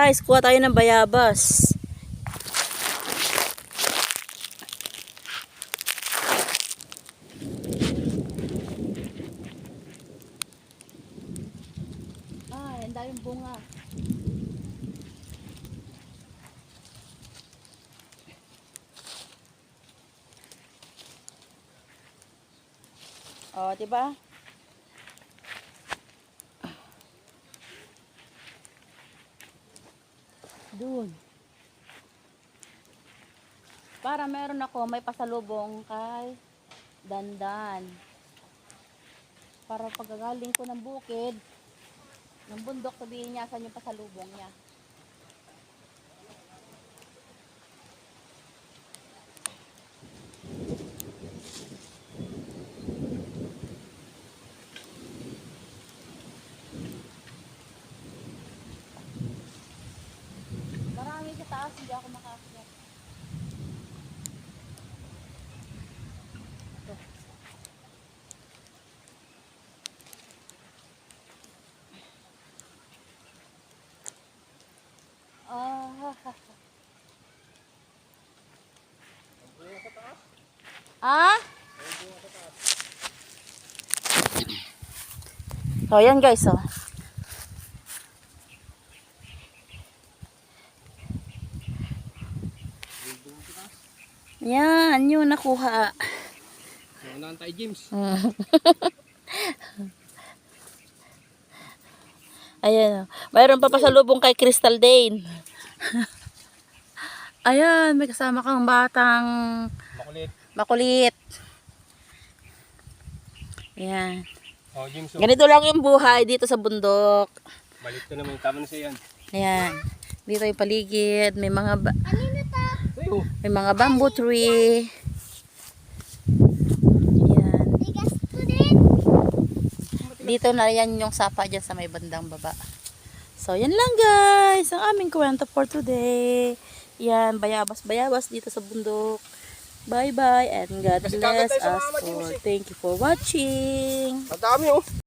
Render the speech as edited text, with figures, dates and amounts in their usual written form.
guys, kuha tayo ng bayabas. Ay, ang daming bunga. Oh, diba? Doon. Para meron ako may pasalubong kay Dandan. Para pagagaling ko ng bukid, ng bundok, sabihin niya saan yung pasalubong niya. Marami sa taas, hindi ako makaakyat. Ah? So, yan guys, oh. Yan, yun nakuha. Unahan tayo, James. Ayan, oh. Mayroon pa pasalubong kay Crystal Dane. Ayan, may kasama kang batang makulit. Ayan. Oh, James. Oh. Ganito lang yung buhay dito sa bundok. Balik ko naman. Tama na siya yan. Ayan. Dito yung paligid. May mga Oh. may mga bamboo tree. Ayan. Dito na yan yung sapa dyan sa may bandang baba. So, yan lang guys. Ang aming kwento for today. Yan, bayabas-bayabas dito sa bundok. Bye-bye and God bless us all. Thank you for watching. Ang dami, oh.